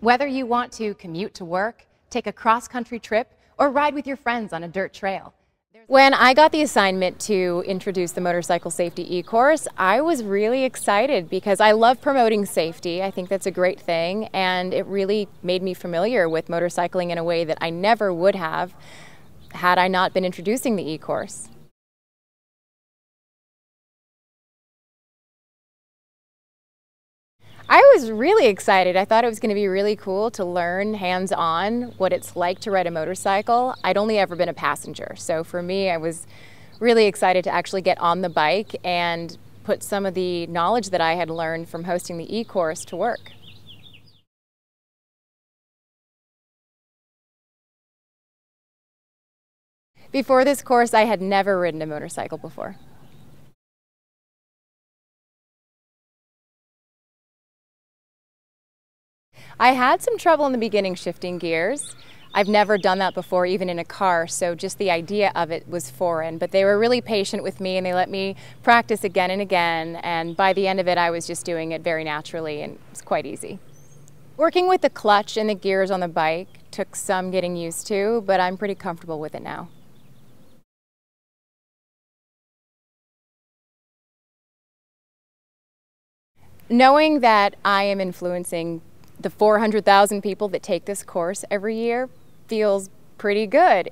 Whether you want to commute to work, take a cross-country trip, or ride with your friends on a dirt trail. When I got the assignment to introduce the motorcycle safety e-course, I was really excited because I love promoting safety. I think that's a great thing, and it really made me familiar with motorcycling in a way that I never would have had I not been introducing the e-course. I was really excited. I thought it was going to be really cool to learn hands-on what it's like to ride a motorcycle. I'd only ever been a passenger, so for me I was really excited to actually get on the bike and put some of the knowledge that I had learned from hosting the e-course to work. Before this course, I had never ridden a motorcycle before. I had some trouble in the beginning shifting gears. I've never done that before, even in a car, so just the idea of it was foreign. But they were really patient with me and they let me practice again and again, and by the end of it I was just doing it very naturally and it was quite easy. Working with the clutch and the gears on the bike took some getting used to, but I'm pretty comfortable with it now. Knowing that I am influencing the 400,000 people that take this course every year feels pretty good.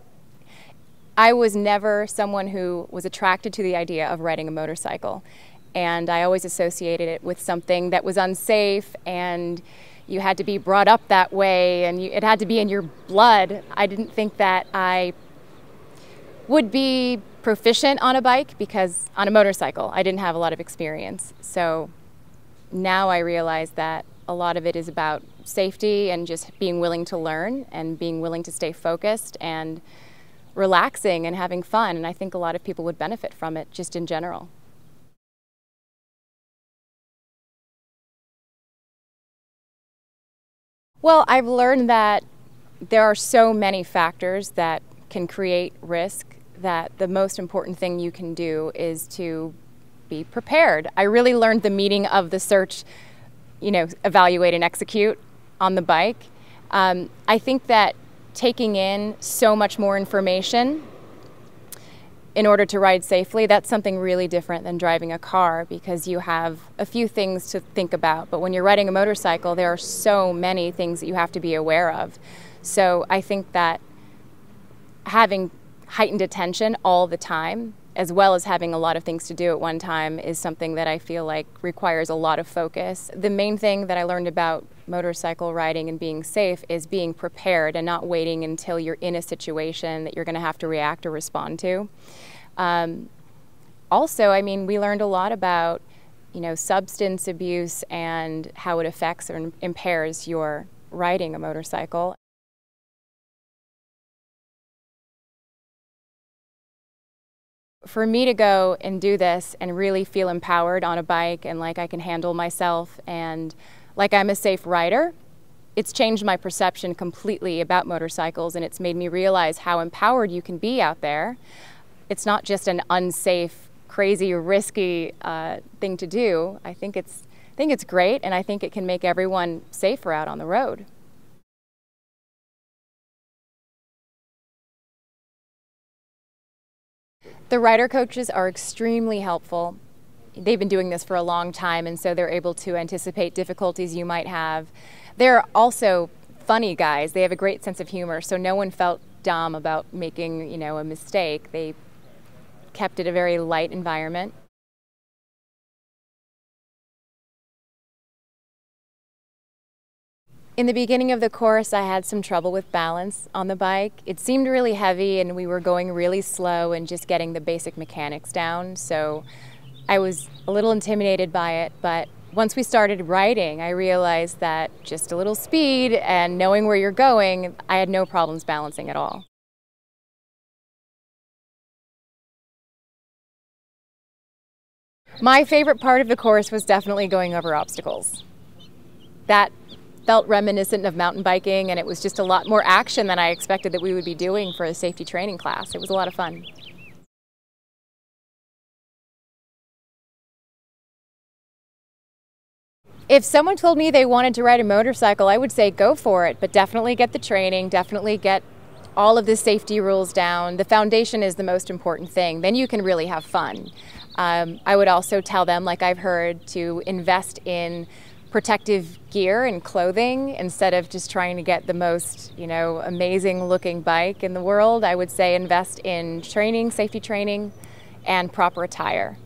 I was never someone who was attracted to the idea of riding a motorcycle, and I always associated it with something that was unsafe and you had to be brought up that way and it had to be in your blood. I didn't think that I would be proficient on a bike because on a motorcycle I didn't have a lot of experience. So now I realize that a lot of it is about safety and just being willing to learn and being willing to stay focused and relaxing and having fun. And I think a lot of people would benefit from it just in general. Well, I've learned that there are so many factors that can create risk that the most important thing you can do is to be prepared. I really learned the meaning of the search, evaluate and execute on the bike. I think that taking in so much more information in order to ride safely, that's something really different than driving a car because you have a few things to think about. But when you're riding a motorcycle, there are so many things that you have to be aware of. So I think that having heightened attention all the time, as well as having a lot of things to do at one time, is something that I feel like requires a lot of focus. The main thing that I learned about motorcycle riding and being safe is being prepared and not waiting until you're in a situation that you're going to have to react or respond to. Also, we learned a lot about, substance abuse and how it affects or impairs your riding a motorcycle. For me to go and do this and really feel empowered on a bike and like I can handle myself and like I'm a safe rider, it's changed my perception completely about motorcycles, and it's made me realize how empowered you can be out there. It's not just an unsafe, crazy, risky thing to do. I think it's great, and I think it can make everyone safer out on the road. The rider coaches are extremely helpful. They've been doing this for a long time, and so they're able to anticipate difficulties you might have. They're also funny guys. They have a great sense of humor, so no one felt dumb about making, a mistake. They kept it a very light environment. In the beginning of the course, I had some trouble with balance on the bike. It seemed really heavy and we were going really slow and just getting the basic mechanics down, so I was a little intimidated by it, but once we started riding, I realized that just a little speed and knowing where you're going, I had no problems balancing at all. My favorite part of the course was definitely going over obstacles. That felt reminiscent of mountain biking, and it was just a lot more action than I expected that we would be doing for a safety training class. It was a lot of fun. If someone told me they wanted to ride a motorcycle, I would say go for it, but definitely get the training, definitely get all of the safety rules down. The foundation is the most important thing. Then you can really have fun. I would also tell them, like I've heard, to invest in protective gear and clothing instead of just trying to get the most, amazing looking bike in the world. I would say invest in training, safety training, and proper attire.